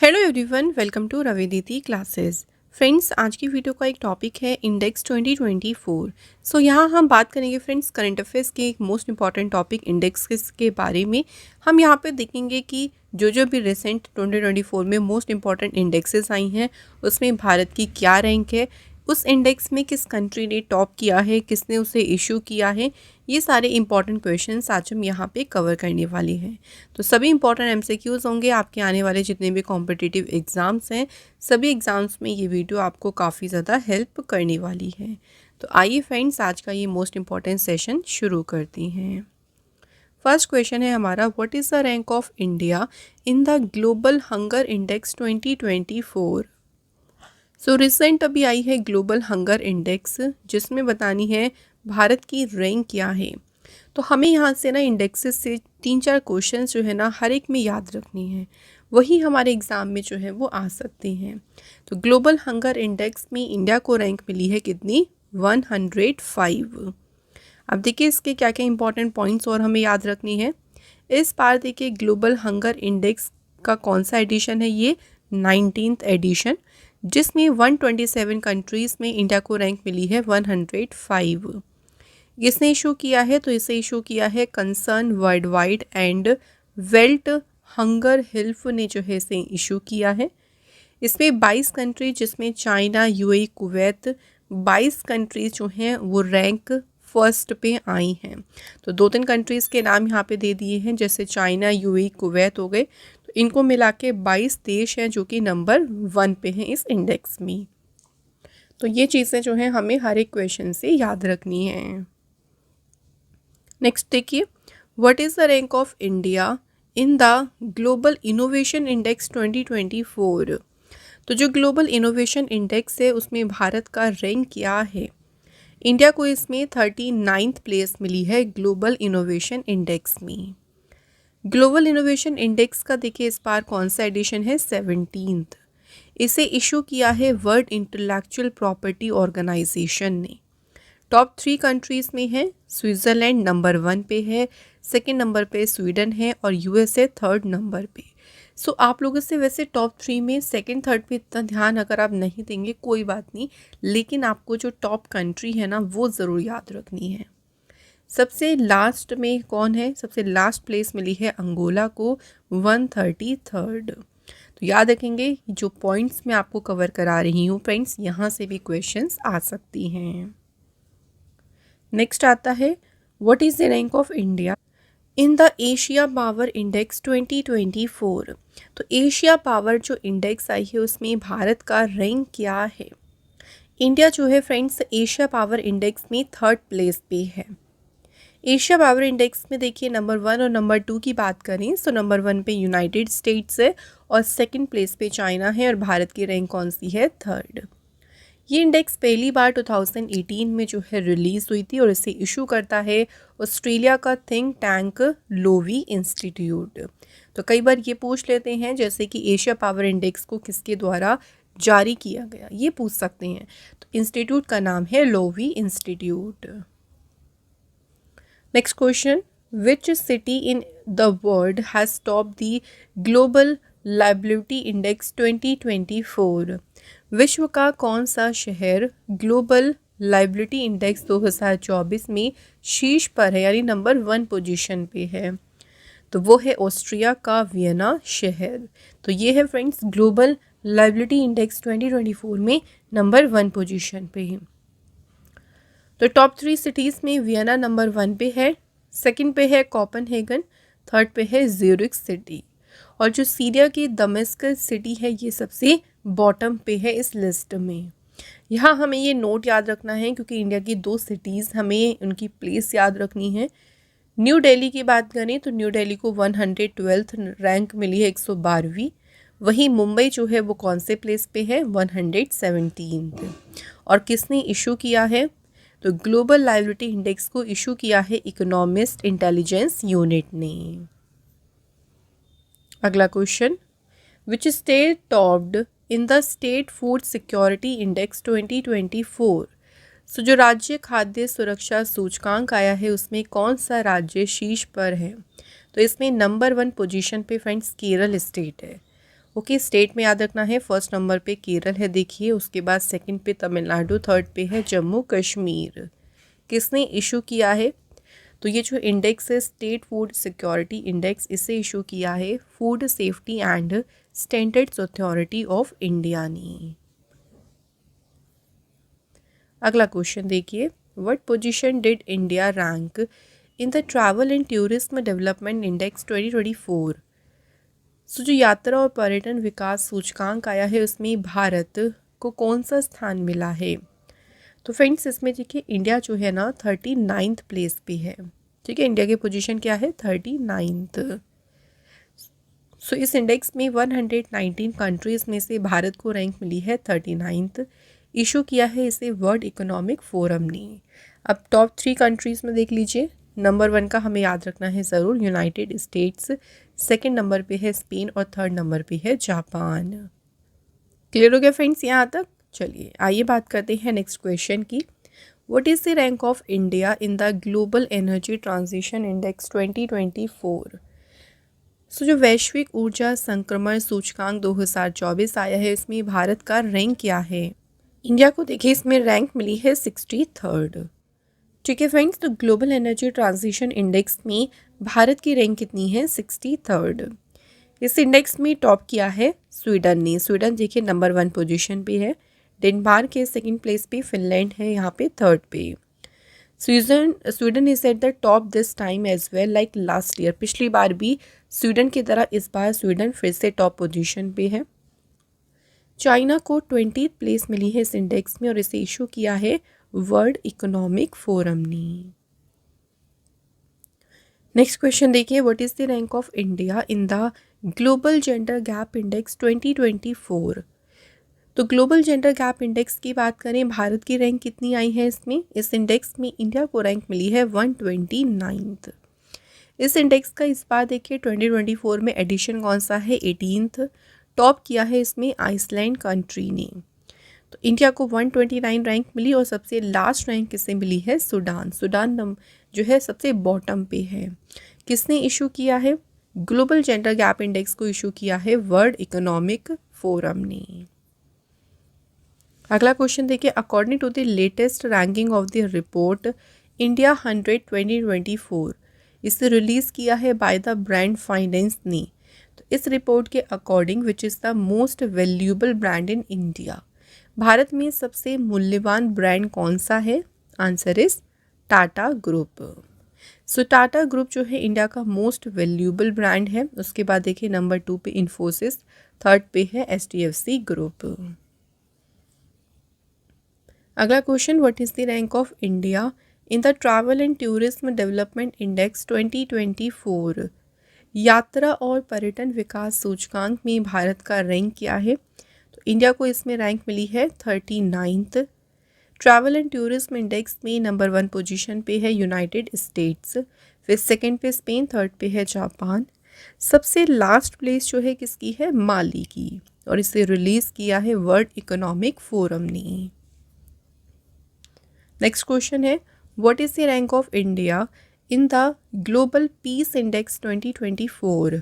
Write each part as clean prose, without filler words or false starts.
Hello everyone, welcome to Ravideeti classes. Friends, आज की video का एक टॉपिक है इंडेक्स 2024। सो यहाँ हम बात करेंगे फ्रेंड्स करंट अफेयर्स के एक मोस्ट इंपॉर्टेंट टॉपिक इंडेक्स के बारे में। हम यहाँ पे देखेंगे कि जो भी रिसेंट 2024 में मोस्ट इंपॉर्टेंट इंडेक्सेस आई हैं उसमें भारत की क्या रैंक है, उस इंडेक्स में किस कंट्री ने टॉप किया है, किसने उसे इशू किया है, ये सारे इंपॉर्टेंट क्वेश्चंस आज हम यहाँ पे कवर करने वाले हैं। तो सभी इंपॉर्टेंट एमसीक्यूज होंगे आपके आने वाले जितने भी कॉम्पिटिटिव एग्ज़ाम्स हैं, सभी एग्ज़ाम्स में ये वीडियो आपको काफ़ी ज़्यादा हेल्प करने वाली है। तो आइए फ्रेंड्स, आज का ये मोस्ट इंपॉर्टेंट सेशन शुरू करती हैं। फर्स्ट क्वेश्चन है हमारा, what is the rank of India in the global hunger index 2024। So recent अभी आई है ग्लोबल हंगर इंडेक्स, जिसमें बतानी है भारत की रैंक क्या है। तो हमें यहाँ से ना इंडेक्सेस से 3-4 क्वेश्चन जो है ना हर एक में याद रखनी है, वही हमारे एग्ज़ाम में जो है वो आ सकते हैं। तो ग्लोबल हंगर इंडेक्स में इंडिया को रैंक मिली है कितनी, 105। अब देखिए इसके क्या क्या इंपॉर्टेंट पॉइंट्स और हमें याद रखनी है। इस बार देखिए ग्लोबल हंगर इंडेक्स का कौन सा एडिशन है, ये 19th एडिशन, जिसमें 127 कंट्रीज़ में इंडिया को रैंक मिली है 105। किसने इशू किया है, तो इसे इशू किया है concern world wide and belt hunger help ने जो है इसे इशू किया है। इसमें 22 कंट्री, जिसमें चाइना, यूएई, कुवैत, 22 कंट्रीज जो हैं वो रैंक फर्स्ट पे आई हैं। तो 2-3 कंट्रीज़ के नाम यहाँ पे दे दिए हैं, जैसे चाइना, यूएई, कुवैत हो गए। तो इनको मिला के 22 देश हैं जो कि नंबर 1 पे हैं इस इंडेक्स में। तो ये चीज़ें जो हैं हमें हर एक क्वेश्चन से याद रखनी है। नेक्स्ट देखिए, what is the rank of India in the global innovation index 2024। तो जो ग्लोबल इनोवेशन इंडेक्स है उसमें भारत का रैंक क्या है। इंडिया को इसमें 39th प्लेस मिली है ग्लोबल इनोवेशन इंडेक्स में। ग्लोबल इनोवेशन इंडेक्स का देखिए इस बार कौन सा एडिशन है, 17th। इसे इशू किया है वर्ल्ड इंटेलेक्चुअल प्रॉपर्टी ऑर्गेनाइजेशन ने। टॉप 3 कंट्रीज़ में है, स्विट्ज़रलैंड नंबर 1 पे है, सेकंड नंबर पे स्वीडन है और यूएसए थर्ड नंबर पे। सो आप लोगों से वैसे टॉप 3 में सेकंड थर्ड पे इतना ध्यान अगर आप नहीं देंगे कोई बात नहीं, लेकिन आपको जो टॉप कंट्री है ना वो ज़रूर याद रखनी है। सबसे लास्ट में कौन है, सबसे लास्ट प्लेस मिली है अंगोला को 133rd। तो याद रखेंगे जो पॉइंट्स मैं आपको कवर करा रही हूँ फ्रेंड्स, यहाँ से भी क्वेश्चंस आ सकती हैं। नेक्स्ट आता है, what is the rank of India in the Asia power index 2024। तो एशिया पावर जो इंडेक्स आई है उसमें भारत का रैंक क्या है। इंडिया जो है फ्रेंड्स एशिया पावर इंडेक्स में 3rd प्लेस पे है। एशिया पावर इंडेक्स में देखिए नंबर 1 और नंबर 2 की बात करें तो नंबर 1 पे यूनाइटेड स्टेट्स है और सेकंड प्लेस पे चाइना है और भारत की रैंक कौन सी है, 3rd। ये इंडेक्स पहली बार 2018 में जो है रिलीज़ हुई थी और इसे इशू करता है ऑस्ट्रेलिया का थिंक टैंक लोवी इंस्टीट्यूट। तो कई बार ये पूछ लेते हैं जैसे कि एशिया पावर इंडेक्स को किसके द्वारा जारी किया गया, ये पूछ सकते हैं। तो इंस्टीट्यूट का नाम है Loewi institute. Next question, which city in the world has top the global liability index 2024। विश्व का कौन सा शहर ग्लोबल लाइबिलिटी इंडेक्स 2024 में शीर्ष पर है, यानी नंबर 1 पोजीशन पे है। तो वो है ऑस्ट्रिया का वियना शहर। तो ये है फ्रेंड्स ग्लोबल लाइबिलिटी इंडेक्स 2024 में नंबर 1 पोजीशन पे है। तो टॉप 3 सिटीज़ में वियना नंबर 1 पे है, सेकंड पे है कोपेनहेगन, थर्ड पे है ज्यूरिख सिटी और जो सीरिया की दमिश्क सिटी है ये सबसे बॉटम पे है इस लिस्ट में। यहाँ हमें ये नोट याद रखना है क्योंकि इंडिया की 2 सिटीज़ हमें उनकी प्लेस याद रखनी है। न्यू दिल्ली की बात करें तो न्यू दिल्ली को 112th रैंक मिली है, 112वीं। वहीं मुंबई जो है वो कौन से प्लेस पे है, 117th। और किसने इशू किया है, तो ग्लोबल लाइबिलिटी इंडेक्स को इशू किया है इकोनॉमिस्ट इंटेलिजेंस यूनिट ने। अगला question, which state topped in the state food security index 2024। सो जो राज्य खाद्य सुरक्षा सूचकांक आया है उसमें कौन सा राज्य शीर्ष पर है। तो इसमें नंबर 1 पोजीशन पे फ्रेंड्स केरल स्टेट है ओके, स्टेट में याद रखना है, फर्स्ट नंबर पे केरल है देखिए, उसके बाद सेकंड पे तमिलनाडु, थर्ड पे है जम्मू कश्मीर। किसने इशू किया है? तो ये जो इंडेक्स है स्टेट फूड सिक्योरिटी इंडेक्स, इसे इशू किया है food safety and standards authority of India ने। अगला क्वेश्चन देखिए, what position did India rank in the travel and tourism development index 2024? सो जो यात्रा और पर्यटन विकास सूचकांक आया है उसमें भारत को कौन सा स्थान मिला है? तो फ्रेंड्स इसमें देखिए इंडिया जो है ना 39th प्लेस पे है। ठीक है, इंडिया की पोजीशन क्या है? 39th। सो इस इंडेक्स में 119 कंट्रीज़ में से भारत को रैंक मिली है 39th। इशू किया है इसे वर्ल्ड इकोनॉमिक फोरम ने। अब टॉप 3 कंट्रीज़ में देख लीजिए। नंबर 1 का हमें याद रखना है ज़रूर, यूनाइटेड स्टेट्स। सेकेंड नंबर पे है स्पेन और थर्ड नंबर पे है जापान। क्लियर हो गया फ्रेंड्स यहाँ तक? चलिए आइए बात करते हैं नेक्स्ट क्वेश्चन की। What is the rank of India in the global energy transition index 2024? सो जो वैश्विक ऊर्जा संक्रमण सूचकांक 2024 आया है इसमें भारत का रैंक क्या है? इंडिया को देखिए इसमें रैंक मिली है 63rd। ठीक है फ्रेंड्स, तो ग्लोबल एनर्जी ट्रांजिशन इंडेक्स में भारत की रैंक कितनी है? 63rd। इस इंडेक्स में टॉप किया है स्वीडन ने। स्वीडन देखिए नंबर 1 पोजीशन पे है। डेनमार्क के सेकंड प्लेस पे, फिनलैंड है यहाँ पे थर्ड पे। Sweden is at the top this time as well like last year. पिछली बार भी स्वीडन की तरह इस बार स्वीडन फिर से टॉप पोजीशन पे है। चाइना को 20th प्लेस मिली है इस इंडेक्स में और इसे इशू किया है वर्ल्ड इकोनॉमिक फोरम ने। नेक्स्ट क्वेश्चन देखिए, what is the rank of India in the global gender gap index 2024? तो ग्लोबल जेंडर गैप इंडेक्स की बात करें, भारत की रैंक कितनी आई है इसमें? इस इंडेक्स में इंडिया को रैंक मिली है 129th। इस इंडेक्स का इस बार देखिए 2024 में एडिशन कौन सा है? 18th। टॉप किया है इसमें आइसलैंड कंट्री ने। तो इंडिया को 129 रैंक मिली और सबसे लास्ट रैंक किसे मिली है? सूडान। सूडान जो है सबसे बॉटम पे है। किसने इशू किया है? ग्लोबल जेंडर गैप इंडेक्स को इशू किया है वर्ल्ड इकोनॉमिक फोरम ने। अगला क्वेश्चन देखिए, according to the latest ranking of the report India 100 2024, इसे रिलीज़ किया है बाय द ब्रांड फाइनेंस ने। तो इस रिपोर्ट के according which is the most valuable brand in India, Bharat में सबसे मूल्यवान ब्रांड कौन सा है? Answer is Tata group. So Tata group जो है इंडिया का मोस्ट वैल्यूएबल ब्रांड है। उसके बाद देखिए नंबर 2 पे इन्फोसिस, थर्ड पे है HDFC ग्रुप। अगला question, what is the rank of India in the travel and tourism development index 2024? यात्रा और पर्यटन विकास सूचकांक में भारत का रैंक क्या है? तो इंडिया को इसमें रैंक मिली है 39th। Travel and tourism index में नंबर 1 पोजीशन पे है यूनाइटेड स्टेट्स, फिर सेकंड पे स्पेन, थर्ड पे है जापान। सबसे लास्ट प्लेस जो है किसकी है? माली की, और इसे रिलीज़ किया है वर्ल्ड इकोनॉमिक फोरम ने। नेक्स्ट क्वेश्चन है, what is the rank of India in the global peace index 2024?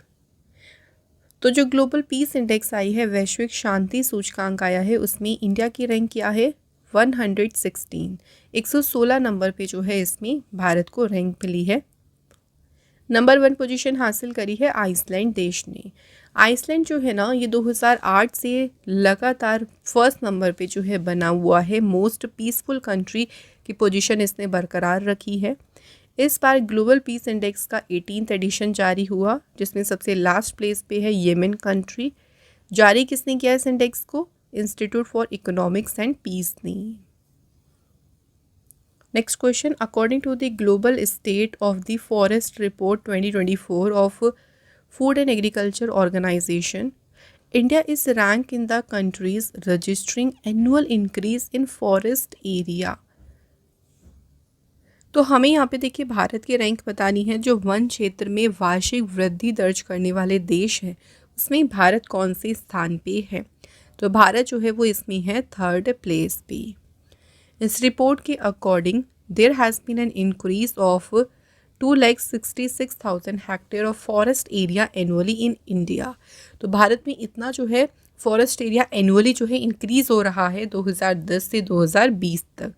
तो जो ग्लोबल पीस इंडेक्स आई है, वैश्विक शांति सूचकांक आया है, उसमें इंडिया की रैंक क्या है? 116। 116 नंबर पे जो है इसमें भारत को रैंक मिली है। नंबर 1 पोजीशन हासिल करी है आइसलैंड देश ने। आइसलैंड जो है ना ये 2008 से लगातार फर्स्ट नंबर पे जो है बना हुआ है। मोस्ट पीसफुल कंट्री की पोजीशन इसने बरकरार रखी है। इस बार ग्लोबल पीस इंडेक्स का 18th एडिशन जारी हुआ, जिसमें सबसे लास्ट प्लेस पे है येमेन कंट्री। जारी किसने किया इस इंडेक्स को? Institute for economics and peace ने। Next question, according to the global state of the forest report 2024 of food and agriculture organisation, India is rank in the countries registering annual increase in forest area. तो हमें यहाँ पे देखिए भारत की rank बतानी है। जो वन क्षेत्र में वार्षिक वृद्धि दर्ज करने वाले देश हैं उसमें भारत कौन से स्थान पे है? तो भारत जो है वो इसमें है 3rd प्लेस पे। इस रिपोर्ट के according there has been an increase of 2,66,000 hectare of forest area annually in India. तो भारत में इतना जो है फॉरेस्ट एरिया एनुअली जो है इंक्रीज हो रहा है 2010 से 2020 तक।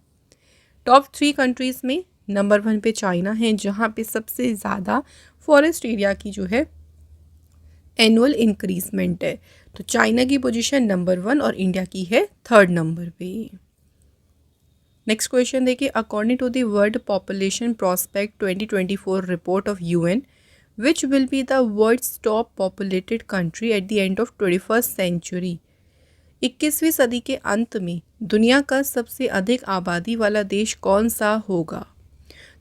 टॉप 3 कंट्रीज़ में नंबर 1 पे चाइना है, जहाँ पे सबसे ज़्यादा फॉरेस्ट एरिया की जो है एनुअल इंक्रीजमेंट है। तो चाइना की पोजीशन नंबर 1 और इंडिया की है 3rd नंबर पे। नेक्स्ट क्वेश्चन देखिए, according to the world population prospect 2024 report of UN, which will be the world's top populated country at the end of 21st century. 21वीं सदी के अंत में दुनिया का सबसे अधिक आबादी वाला देश कौन सा होगा।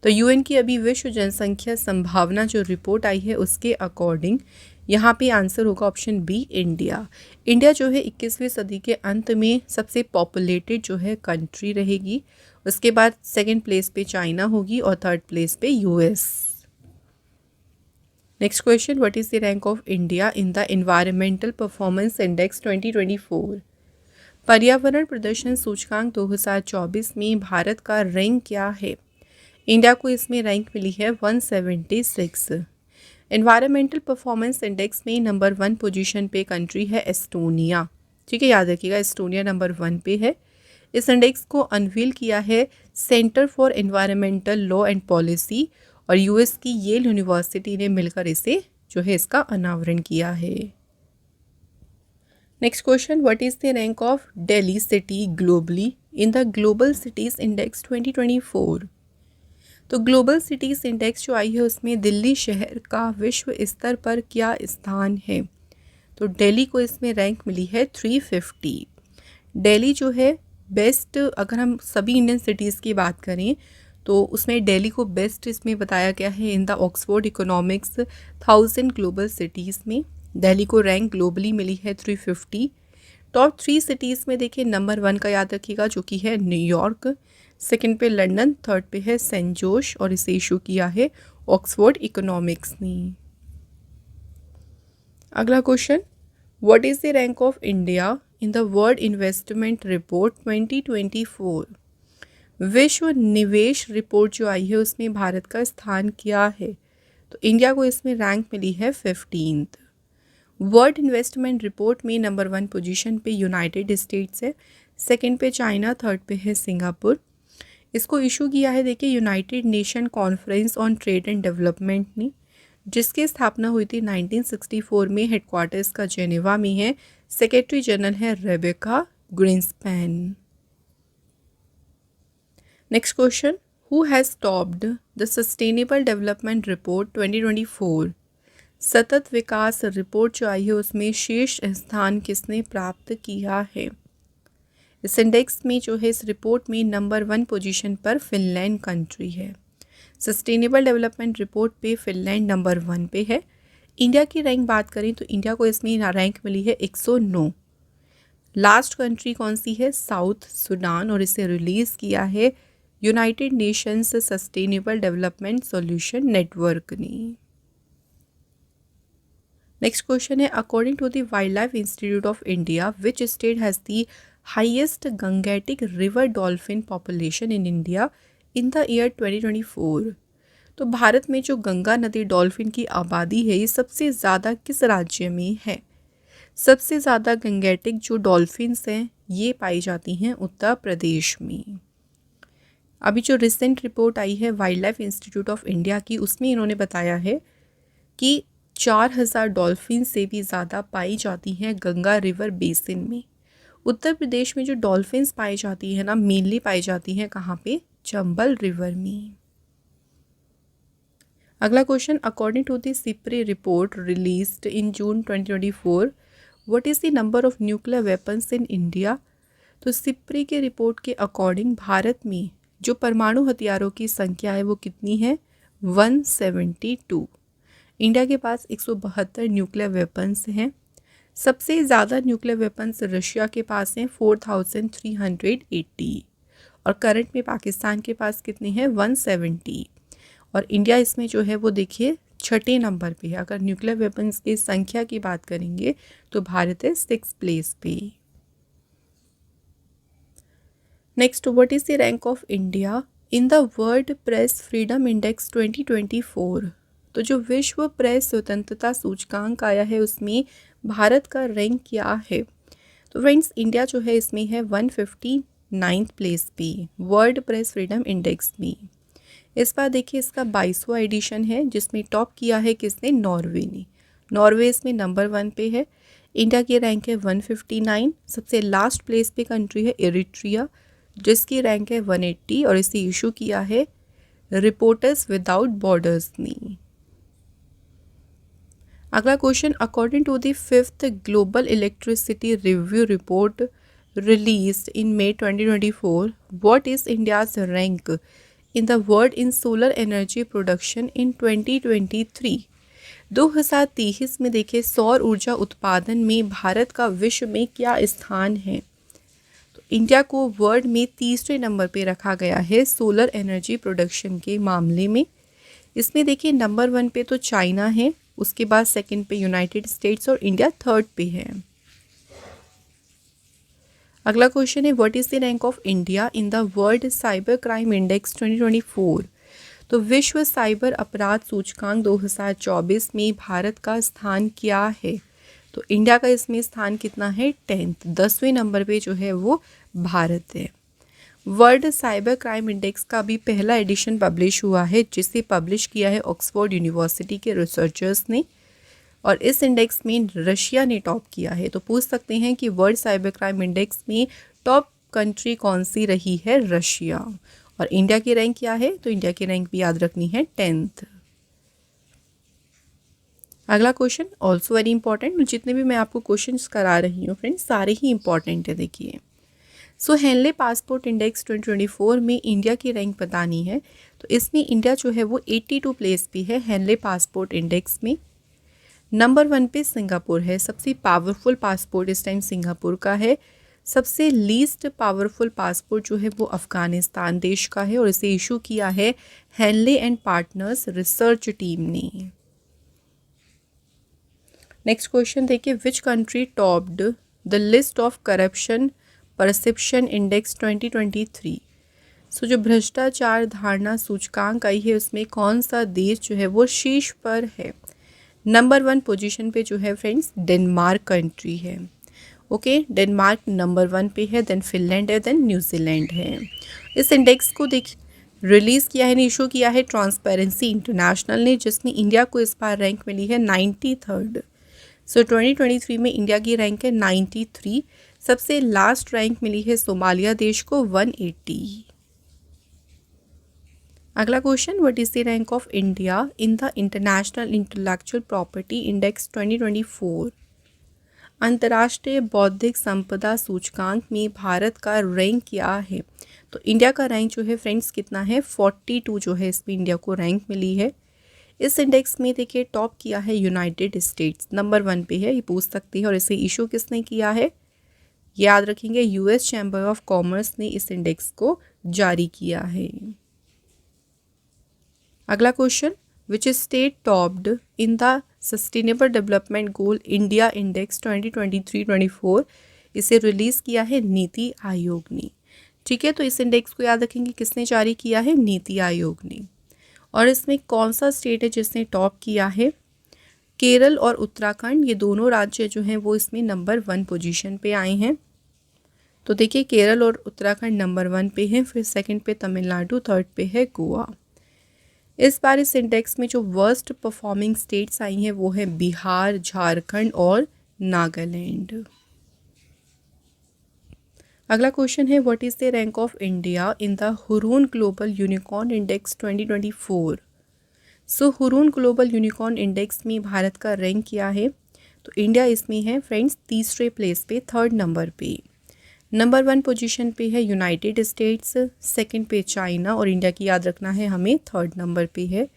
तो यूएन की अभी विश्व जनसंख्या संभावना जो रिपोर्ट आई है उसके अकॉर्डिंग यहाँ पे आंसर होगा ऑप्शन बी, इंडिया। इंडिया जो है 21वीं सदी के अंत में सबसे पॉपुलेटेड जो है कंट्री रहेगी। उसके बाद 2nd प्लेस पे चाइना होगी और 3rd प्लेस पे US. Next question, what is the rank of India in the environmental performance index 2024। पर्यावरण प्रदर्शन सूचकांक 2024 में भारत का रैंक क्या है। इंडिया को इसमें रैंक मिली है 176। एनवायरमेंटल परफॉर्मेंस इंडेक्स में नंबर 1 पोजीशन पे कंट्री है एस्टोनिया। ठीक है, याद रखिएगा एस्टोनिया नंबर 1 पे है। इस इंडेक्स को अनवील किया है centre for environmental law and policy और यूएस की येल यूनिवर्सिटी ने मिलकर इसे जो है इसका अनावरण किया है। Next question, what is the rank of Delhi city globally in the global cities index 2024। तो ग्लोबल सिटीज़ इंडेक्स जो आई है उसमें दिल्ली शहर का विश्व स्तर पर क्या स्थान है। तो दिल्ली को इसमें रैंक मिली है 350। दिल्ली जो है बेस्ट, अगर हम सभी इंडियन सिटीज़ की बात करें तो उसमें दिल्ली को बेस्ट इसमें बताया गया है in the Oxford economics 1000 global cities में। दिल्ली को रैंक ग्लोबली मिली है 350। टॉप 3 सिटीज़ में देखिए नंबर 1 का याद रखिएगा जो कि है न्यूयॉर्क, 2nd पे लंदन, 3rd पे है सेंट जोश और इसे इशू किया है ऑक्सफोर्ड इकोनॉमिक्स ने। अगला question, what is the rank of India in the world investment report 2024। विश्व निवेश रिपोर्ट जो आई है उसमें भारत का स्थान क्या है। तो इंडिया को इसमें रैंक मिली है 15th। वर्ल्ड इन्वेस्टमेंट रिपोर्ट में नंबर 1 पोजीशन पे यूनाइटेड स्टेट्स है, 2nd पे चाइना, 3rd पे है सिंगापुर। इसको इशू किया है देखिए United nation conference on trade and development ने, जिसकी स्थापना हुई थी 1964 में। हेडक्वार्टर्स का जेनेवा में है। सेक्रेटरी जनरल है Rebeca Grynspan. Next question, who has topped the sustainable development report 2024। सतत विकास रिपोर्ट जो आई है उसमें शीर्ष स्थान किसने प्राप्त किया है। इस इंडेक्स में जो है इस रिपोर्ट में नंबर 1 पोजीशन पर फिनलैंड कंट्री है। सस्टेनेबल डेवलपमेंट रिपोर्ट पे फिनलैंड नंबर 1 पे है। इंडिया की रैंक बात करें तो इंडिया को इसमें रैंक मिली है 109। लास्ट कंट्री कौन सी है, साउथ सूडान, और इसे रिलीज़ किया है United Nations sustainable development solution network ने। नेक्स्ट क्वेश्चन है, according to the wildlife institute of India which state has the highest Gangetic river dolphin population in India in the year 2024। तो भारत में जो गंगा नदी डॉल्फिन की आबादी है ये सबसे ज़्यादा किस राज्य में है। सबसे ज़्यादा गंगेटिक जो डॉल्फिन्स हैं ये पाई जाती हैं उत्तर प्रदेश में। अभी जो रिसेंट रिपोर्ट आई है wild life institute of India की उसमें इन्होंने बताया है कि 4000 डॉल्फिन से भी ज़्यादा पाई जाती हैं गंगा रिवर बेसिन में। उत्तर प्रदेश में जो डॉल्फिन्स पाई जाती है ना मेनली पाई जाती हैं कहाँ पे, चंबल रिवर में। अगला question, according to the SIPRI report released in June 2024 what is the number of nuclear weapons in India. तो सिप्री के रिपोर्ट के अकॉर्डिंग भारत में जो परमाणु हथियारों की संख्या है वो कितनी है, 172। इंडिया के पास 172 न्यूक्लियर वेपन्स हैं। सबसे ज़्यादा न्यूक्लियर वेपन्स रशिया के पास हैं 4380 और करंट में पाकिस्तान के पास कितने हैं 170। और इंडिया इसमें जो है वो देखिए 6ठे नंबर पे है। अगर न्यूक्लियर वेपन्स की संख्या की बात करेंगे तो भारत है 6th प्लेस पे। Next, what is the rank of India in the world press freedom index 2024, तो जो विश्व प्रेस स्वतंत्रता सूचकांक आया है उसमें भारत का रैंक क्या है? तो फ्रेंड्स इंडिया जो है इसमें है 159th प्लेस पे वर्ल्ड प्रेस फ्रीडम इंडेक्स में। इस बार देखिए इसका 22वां एडिशन है जिसमें टॉप किया है किसने? नॉर्वे ने। नॉर्वे इसमें नंबर 1 पे है। इंडिया की रैंक है 159। सबसे लास्ट प्लेस पे कंट्री है इरिट्रिया जिसकी रैंक है 180 और इसे इशू किया है रिपोर्टर्स विदाउट बॉर्डर्स ने। अगला question, according to the 5th global electricity review report released in May 2024, what is India's rank in the world in solar energy production in 2023? 2023 में देखिए सौर ऊर्जा उत्पादन में भारत का विश्व में क्या स्थान है? तो इंडिया को वर्ल्ड में तीसरे नंबर पे रखा गया है सोलर एनर्जी प्रोडक्शन के मामले में। इसमें देखिए नंबर 1 पे तो चाइना है, उसके बाद सेकंड पे यूनाइटेड स्टेट्स और इंडिया थर्ड पे है। अगला क्वेश्चन है, what is the rank of India in the world cyber crime index 2024? तो विश्व साइबर अपराध सूचकांक 2024 में भारत का स्थान क्या है? तो इंडिया का इसमें स्थान कितना है? 10th, 10वें नंबर पे जो है वो भारत है। वर्ल्ड साइबर क्राइम इंडेक्स का भी पहला एडिशन पब्लिश हुआ है जिसे पब्लिश किया है ऑक्सफोर्ड यूनिवर्सिटी के रिसर्चर्स ने और इस इंडेक्स में रशिया ने टॉप किया है। तो पूछ सकते हैं कि वर्ल्ड साइबर क्राइम इंडेक्स में टॉप कंट्री कौन सी रही है? रशिया। और इंडिया की रैंक क्या है? तो इंडिया की रैंक भी याद रखनी है 10th। अगला क्वेश्चन ऑल्सो वेरी इंपॉर्टेंट, जितने भी मैं आपको क्वेश्चंस करा रही हूँ फ्रेंड्स सारे ही इंपॉर्टेंट है। देखिए सो हेनले पासपोर्ट इंडेक्स 2024 में इंडिया की रैंक बतानी है। तो इसमें इंडिया जो है वो 82 प्लेस पे है हेनले पासपोर्ट इंडेक्स में। नंबर 1 पे सिंगापुर है, सबसे पावरफुल पासपोर्ट इस टाइम सिंगापुर का है। सबसे लीस्ट पावरफुल पासपोर्ट जो है वो अफगानिस्तान देश का है और इसे इशू किया है Henley and partners research team ने। नेक्स्ट क्वेश्चन देखिए, which country topped the list of corruption perception index 2023? So जो भ्रष्टाचार धारणा सूचकांक आई है उसमें कौन सा देश जो है वो शीर्ष पर है? नंबर 1 पोजीशन पे जो है फ्रेंड्स डेनमार्क कंट्री है। ओके, डेनमार्क नंबर 1 पे है, देन फिनलैंड है, देन न्यूजीलैंड है। इस इंडेक्स को देखिए रिलीज़ किया है, इशू किया है ट्रांसपेरेंसी इंटरनेशनल ने, जिसमें इंडिया को इस बार रैंक मिली है 93rd। सो 2023 में इंडिया की रैंक है 93। सबसे लास्ट रैंक मिली है सोमालिया देश को 180। अगला question, what is the rank of India in the international intellectual property index 2024? अंतर्राष्ट्रीय बौद्धिक संपदा सूचकांक में भारत का रैंक क्या है? तो इंडिया का रैंक जो है फ्रेंड्स कितना है? 42 जो है इसमें इंडिया को रैंक मिली है। इस इंडेक्स में देखिए टॉप किया है यूनाइटेड स्टेट्स, नंबर 1 पे है, ये पूछ सकती है। और इसे इशू किसने किया है? याद रखेंगे यूएस चैम्बर ऑफ कॉमर्स ने इस इंडेक्स को जारी किया है। अगला question, which state topped in the sustainable development goal India index 2023-24? इसे रिलीज़ किया है नीति आयोग ने। ठीक है, तो इस इंडेक्स को याद रखेंगे किसने जारी किया है? नीति आयोग ने। और इसमें कौन सा स्टेट है जिसने टॉप किया है? केरल और उत्तराखंड, ये दोनों राज्य जो हैं वो इसमें नंबर 1 पोजीशन पे आए हैं। तो देखिए केरल और उत्तराखंड नंबर 1 पे हैं, फिर सेकंड पे तमिलनाडु, थर्ड पे है गोवा। इस बार इस इंडेक्स में जो वर्स्ट परफॉर्मिंग स्टेट्स आई हैं वो है बिहार, झारखंड और नागालैंड। अगला क्वेश्चन है, what is the rank of India in the Hurun global unicorn index 2024? So Hurun global unicorn index में भारत का रैंक क्या है? तो इंडिया इसमें है फ्रेंड्स तीसरे प्लेस पे, 3rd नंबर पे। नंबर 1 पोजीशन पे है यूनाइटेड स्टेट्स, सेकंड पे चाइना और इंडिया की याद रखना है हमें 3rd नंबर पे है।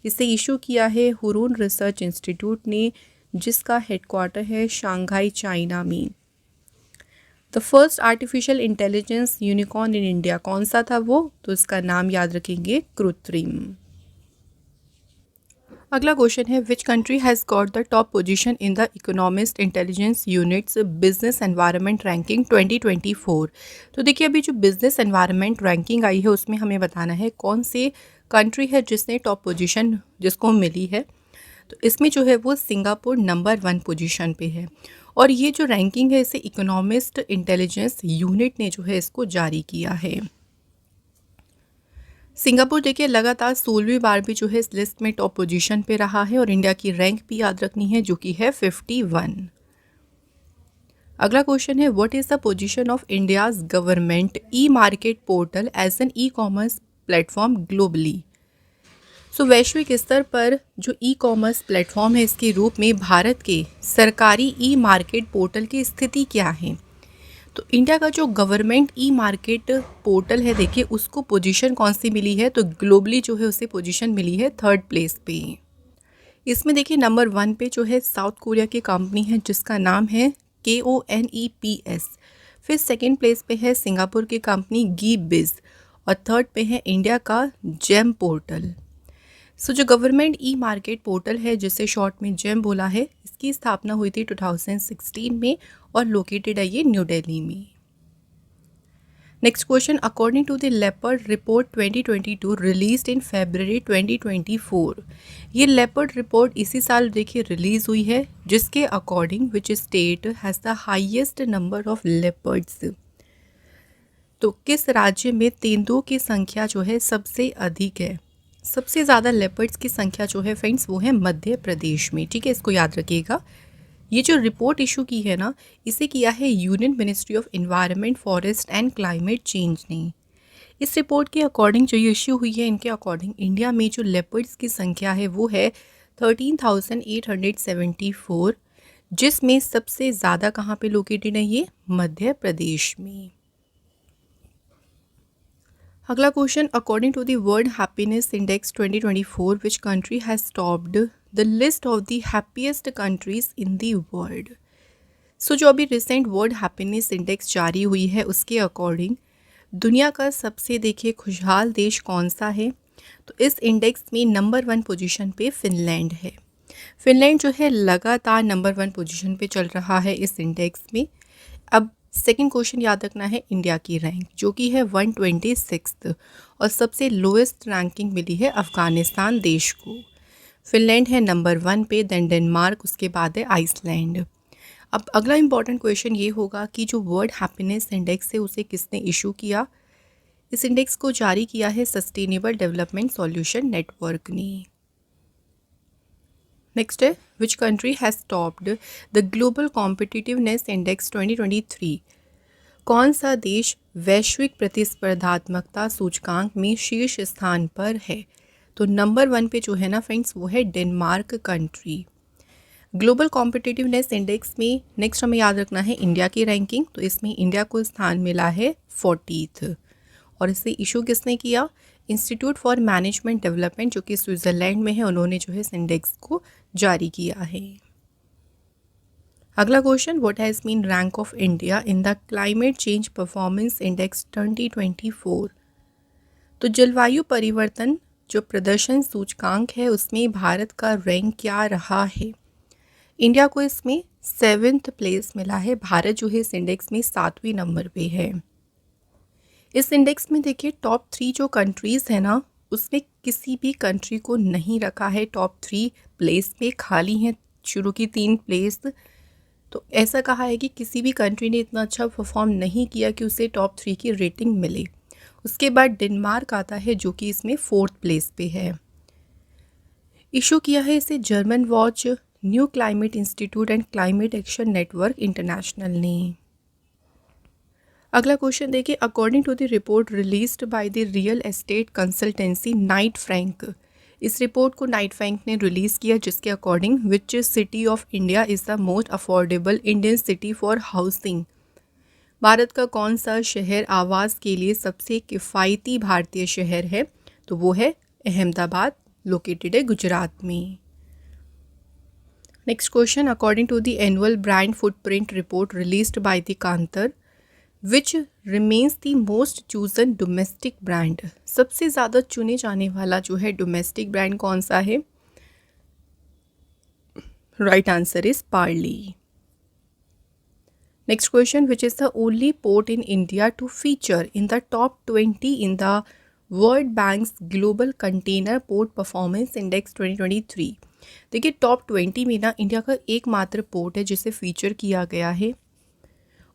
इसे इशू किया है हुरून रिसर्च इंस्टीट्यूट ने, जिसका हेडक्वार्टर है शंघाई चाइना में। The first artificial intelligence unicorn in India कौन सा था वो? तो इसका नाम याद रखेंगे कृत्रिम। अगला क्वेश्चन है विच country has got the top position in the economist intelligence units business environment ranking 2024। तो देखिए अभी जो बिजनेस एनवायरनमेंट रैंकिंग आई है उसमें हमें बताना है कौन से कंट्री है जिसने टॉप पोजीशन जिसको मिली है। तो इसमें जो है वो सिंगापुर नंबर 1 पोजीशन पे है और ये जो रैंकिंग है इसे इकोनॉमिस्ट इंटेलिजेंस यूनिट ने जो है इसको जारी किया है। सिंगापुर देखिए लगातार 16वीं बार भी जो है इस लिस्ट में टॉप पोजीशन पे रहा है और इंडिया की रैंक भी याद रखनी है जो कि है 51। अगला क्वेश्चन है what is the position of India's government e market portal as an e-commerce platform globally. So वैश्विक स्तर पर जो ई कॉमर्स प्लेटफॉर्म है इसके रूप में भारत के सरकारी ई मार्केट पोर्टल की स्थिति क्या है। तो इंडिया का जो गवर्नमेंट ई मार्केट पोर्टल है देखिए उसको पोजीशन कौन सी मिली है, तो ग्लोबली जो है उसे पोजीशन मिली है 3rd प्लेस पे। इसमें देखिए नंबर 1 पे जो है साउथ कोरिया की कंपनी है जिसका नाम है KONEPS। फिर 2nd प्लेस पे है सिंगापुर की कंपनी गीबिज और 3rd पे है इंडिया का जेम पोर्टल। सो जो गवर्नमेंट ई मार्केट पोर्टल है जिसे शॉर्ट में जेम बोला है इसकी स्थापना हुई थी 2016 में और लोकेटेड है ये न्यू दिल्ली में। Next question according to the leopard report 2022 released in February 2024। ये लेपर्ड रिपोर्ट इसी साल देखिए रिलीज हुई है जिसके according which state has the highest number of leopards. तो किस राज्य में तेंदुओं की संख्या जो है सबसे अधिक है। सबसे ज़्यादा लेपर्ड्स की संख्या जो है फ्रेंड्स वो है मध्य प्रदेश में। ठीक है, इसको याद रखिएगा। ये जो रिपोर्ट इशू की है ना इसे किया है union ministry of environment forest and climate change ने। इस रिपोर्ट के अकॉर्डिंग जो ये इशू हुई है इनके अकॉर्डिंग इंडिया में जो लेपर्ड्स की संख्या है वो है 13,874 जिसमें सबसे ज़्यादा कहाँ पे लोकेटेड है ये मध्य प्रदेश में। अगला question according to the world happiness index 2024 which country has topped the list of the happiest countries in the world. So जो अभी रिसेंट वर्ल्ड हैप्पीनेस इंडेक्स जारी हुई है उसके अकॉर्डिंग दुनिया का सबसे देखिए खुशहाल देश कौन सा है। तो इस इंडेक्स में नंबर 1 पोजीशन पे फिनलैंड है। फिनलैंड जो है लगातार नंबर 1 पोजीशन पे चल रहा है इस इंडेक्स में। अब सेकंड क्वेश्चन याद रखना है इंडिया की रैंक जो कि है 126 और सबसे लोएस्ट रैंकिंग मिली है अफ़गानिस्तान देश को। फिनलैंड है नंबर 1 पे, देन डेनमार्क, उसके बाद है आइसलैंड। अब अगला इंपॉर्टेंट क्वेश्चन ये होगा कि जो वर्ल्ड हैप्पीनेस इंडेक्स है उसे किसने इशू किया। इस इंडेक्स को जारी किया है सस्टेनेबल डेवलपमेंट सॉल्यूशन नेटवर्क ने। नेक्स्ट है विच country has topped the global competitiveness index 2023। कौन सा देश वैश्विक प्रतिस्पर्धात्मकता सूचकांक में शीर्ष स्थान पर है। तो नंबर 1 पे जो है ना फ्रेंड्स वो है Denmark country. Global competitiveness index में नेक्स्ट हमें याद रखना है इंडिया की रैंकिंग। तो इसमें इंडिया को स्थान मिला है 40th और इसे इशू किसने किया। इंस्टीट्यूट फॉर मैनेजमेंट डेवलपमेंट जो कि स्विट्ज़रलैंड में है उन्होंने जो है इस इंडेक्स को जारी किया है। अगला question what has been rank of India in the climate change performance index 2024। तो जलवायु परिवर्तन जो प्रदर्शन सूचकांक है उसमें भारत का रैंक क्या रहा है। इंडिया को इसमें 7th प्लेस मिला है। भारत जो है इस इंडेक्स में 7वें नंबर पे है। इस इंडेक्स में देखिए टॉप 3 जो कंट्रीज़ है ना उसमें किसी भी कंट्री को नहीं रखा है टॉप 3 प्लेस पे, खाली हैं शुरू की 3 प्लेस। तो ऐसा कहा है कि किसी भी कंट्री ने इतना अच्छा परफॉर्म नहीं किया कि उसे टॉप 3 की रेटिंग मिले। उसके बाद डेनमार्क आता है जो कि इसमें 4th प्लेस पे है। इशू किया है इसे German Watch, new climate institute and climate action network international ने। अगला क्वेश्चन देखिए according to the report released by the real estate consultancy Knight Frank. इस रिपोर्ट को नाइट फ्रैंक ने रिलीज़ किया जिसके according which city of India is the most affordable Indian city for housing. भारत का कौन सा शहर आवास के लिए सबसे किफ़ायती भारतीय शहर है। तो वो है अहमदाबाद, लोकेटेड है गुजरात में। Next question according to the annual brand footprint report released by the Kantar which remains the most chosen domestic brand. सबसे ज़्यादा चुने जाने वाला जो है डोमेस्टिक ब्रांड कौन सा है। Right answer is Parli. Next question, which is the only port in India to feature in the top 20 in the World Bank's Global Container Port Performance Index 2023? देखिए टॉप 20 में ना इंडिया का एकमात्र port है जिसे फीचर किया गया है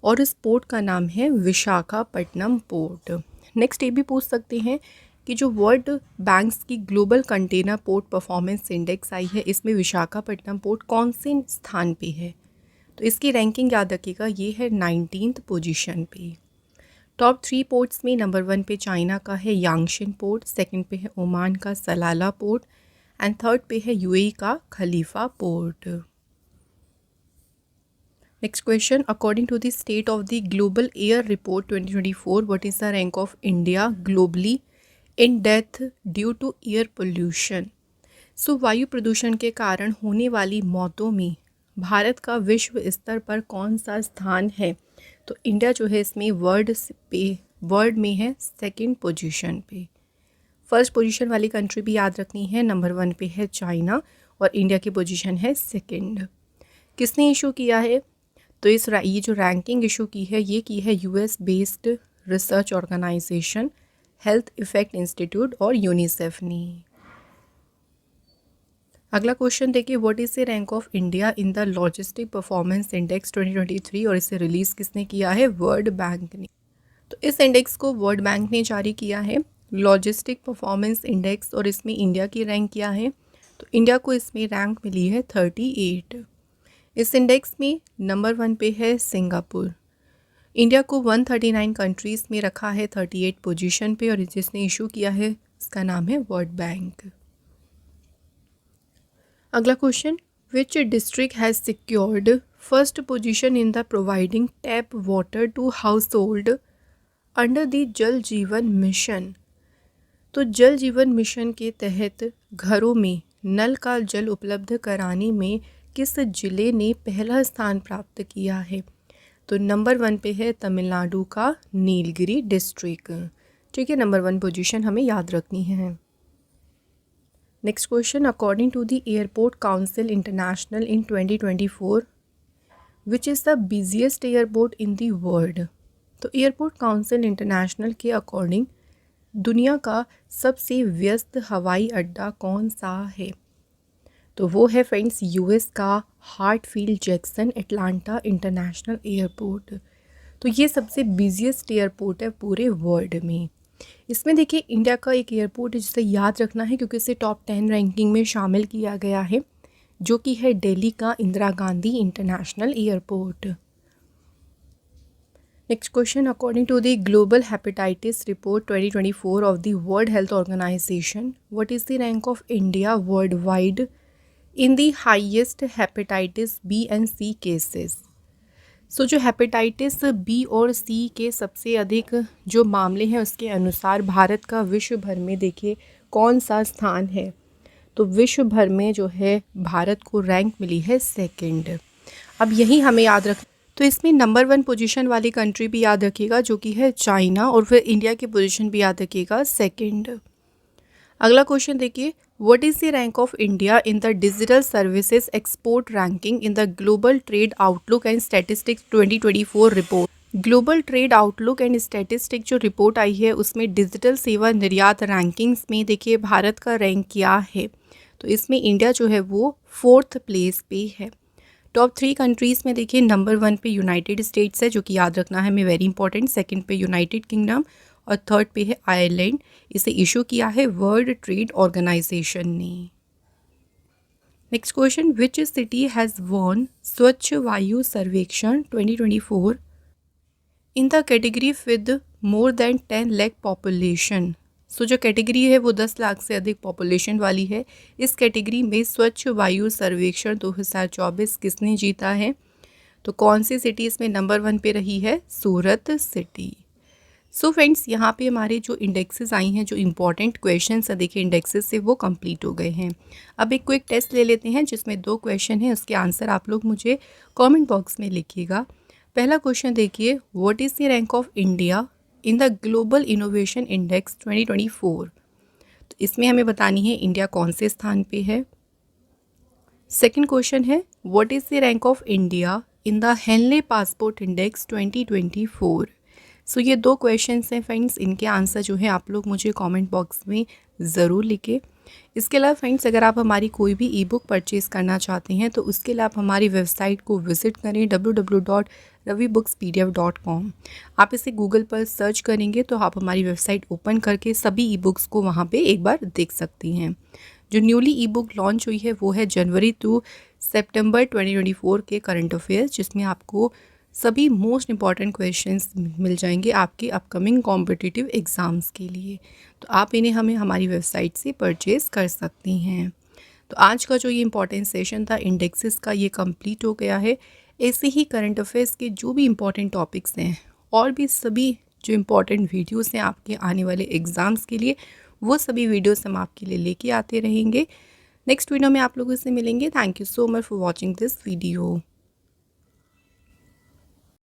और इस पोर्ट का नाम है विशाखापट्टनम पोर्ट। नेक्स्ट ये भी पूछ सकते हैं कि जो वर्ल्ड बैंक्स की global container port performance index आई है इसमें विशाखापट्टनम पोर्ट कौन से स्थान पे है? तो इसकी रैंकिंग याद रखिएगा, ये है 19th पोजीशन पे। टॉप 3 पोर्ट्स में नंबर 1 पे चाइना का है यांगशिन पोर्ट, सेकंड पे है ओमान का सलाला पोर्ट एंड थर्ड पे है यूएई का Khalifa port. Next question, according to the state of the global air report 2024 what is the rank of India globally in death due to air pollution? So वायु प्रदूषण के कारण होने वाली मौतों में भारत का विश्व स्तर पर कौन सा स्थान है? तो इंडिया जो है इसमें वर्ल्ड में है सेकंड पोजीशन पे। फर्स्ट पोजीशन वाली कंट्री भी याद रखनी है, नंबर 1 पे है चाइना और इंडिया की पोजीशन है सेकंड। किसने इशू किया है? तो ये जो रैंकिंग इशू की है ये की है US based research organisation, health effect institute और यूनिसेफ ने। अगला क्वेश्चन देखिए, what is the rank of India in the logistic performance index 2023 और इसे रिलीज़ किसने किया है? वर्ल्ड बैंक ने। तो इस इंडेक्स को वर्ल्ड बैंक ने जारी किया है, लॉजिस्टिक परफॉर्मेंस इंडेक्स, और इसमें इंडिया की रैंक क्या है? तो इंडिया को इसमें रैंक मिली है 38। इस इंडेक्स में नंबर 1 पे है सिंगापुर। इंडिया को 139 कंट्रीज़ में रखा है 38 पोजीशन पे और जिसने इशू किया है इसका नाम है वर्ल्ड बैंक। अगला question, which district has secured first position in the providing tap water to household under the Jal Jeevan mission? तो जल जीवन मिशन के तहत घरों में नल का जल उपलब्ध कराने में किस जिले ने पहला स्थान प्राप्त किया है? तो नंबर 1 पे है तमिलनाडु का नीलगिरी डिस्ट्रिक्ट। ठीक है, नंबर 1 पोजीशन हमें याद रखनी है। Next question, according to the Airport Council International in 2024 which is the busiest airport in the world? तो एयरपोर्ट काउंसिल इंटरनेशनल के अकॉर्डिंग दुनिया का सबसे व्यस्त हवाई अड्डा कौन सा है? तो वो है फ्रेंड्स यूएस का हार्टफील्ड जैक्सन एटलांटा इंटरनेशनल एयरपोर्ट। तो ये सबसे बिजिएस्ट एयरपोर्ट है पूरे वर्ल्ड में। इसमें देखिए इंडिया का एक एयरपोर्ट है जिसे याद रखना है क्योंकि इसे टॉप 10 रैंकिंग में शामिल किया गया है, जो कि है दिल्ली का Indira Gandhi international airport. Next question, according to the global hepatitis report 2024 of the world health organisation what is the rank of India world wide in the highest hepatitis B and C cases? So जो hepatitis B और सी के सबसे अधिक जो मामले हैं उसके अनुसार भारत का विश्व भर में देखिए कौन सा स्थान है? तो विश्व भर में जो है भारत को रैंक मिली है सेकंड। अब यही हमें याद रख, तो इसमें नंबर 1 पोजीशन वाली कंट्री भी याद रखिएगा जो कि है चाइना, और फिर इंडिया की पोजीशन भी याद रखिएगा सेकंड। अगला क्वेश्चन देखिए, what is the rank of India in the digital services export ranking in the global trade outlook and statistics 2024 report? Global trade outlook and statistic जो रिपोर्ट आई है उसमें डिजिटल सेवा निर्यात रैंकिंग्स में देखिए भारत का रैंक क्या है? तो इसमें इंडिया जो है वो 4th प्लेस पे है। टॉप 3 कंट्रीज़ में देखिए नंबर 1 पे यूनाइटेड स्टेट्स है जो कि याद रखना है हमें, वेरी इंपॉर्टेंट। सेकंड पे यूनाइटेड किंगडम और थर्ड पे है आयरलैंड। इसे इशू किया है वर्ल्ड ट्रेड ऑर्गेनाइजेशन ने। Next question, which city has won Swachh Vayu Survekshan 2024 in the category with more than 10 lakh population? So जो कैटेगरी है वो 10 लाख से अधिक पॉपुलेशन वाली है। इस कैटेगरी में स्वच्छ वायु सर्वेक्षण 2024 किसने जीता है? तो कौन सी सिटी इसमें नंबर 1 पे रही है? सूरत सिटी। सो फ्रेंड्स, यहाँ पे हमारे जो इंडेक्सेस आई हैं, जो इंपॉर्टेंट क्वेश्चंस हैं देखिए इंडेक्सेस से, वो कंप्लीट हो गए हैं। अब एक क्विक टेस्ट ले लेते हैं जिसमें 2 क्वेश्चन हैं, उसके आंसर आप लोग मुझे कमेंट बॉक्स में लिखिएगा। पहला क्वेश्चन देखिए, what is the rank of India in the global innovation index 2024? तो इसमें हमें बतानी है इंडिया कौन से स्थान पे है। सेकंड क्वेश्चन है what is the rank of India in the Henley passport index 2024। So ये दो क्वेश्चंस हैं फ्रेंड्स, इनके आंसर जो है आप लोग मुझे कमेंट बॉक्स में ज़रूर लिखें। इसके अलावा फ्रेंड्स अगर आप हमारी कोई भी ई बुक परचेज़ करना चाहते हैं तो उसके लिए आप हमारी वेबसाइट को विज़िट करें www.ravibooksPDF.com। आप इसे गूगल पर सर्च करेंगे तो आप हमारी वेबसाइट ओपन करके सभी ई बुक्स को वहाँ पे एक बार देख सकती हैं। जो न्यूली ई बुक लॉन्च हुई है वो है जनवरी टू सितंबर 2024 के करंट अफेयर्स, जिसमें आपको सभी मोस्ट इम्पॉर्टेंट क्वेश्चंस मिल जाएंगे आपके अपकमिंग कॉम्पिटिटिव एग्ज़ाम्स के लिए। तो आप इन्हें हमारी वेबसाइट से परचेज़ कर सकती हैं। तो आज का जो ये इम्पॉर्टेंट सेशन था इंडेक्सेस का, ये कंप्लीट हो गया है। ऐसे ही करंट अफेयर्स के जो भी इम्पॉर्टेंट टॉपिक्स हैं और भी सभी जो इम्पॉर्टेंट वीडियोस हैं आपके आने वाले एग्ज़ाम्स के लिए, वो सभी वीडियोस हम आपके लिए लेके आते रहेंगे। नेक्स्ट वीडियो में आप लोगों से मिलेंगे। Thank you so much for watching this video.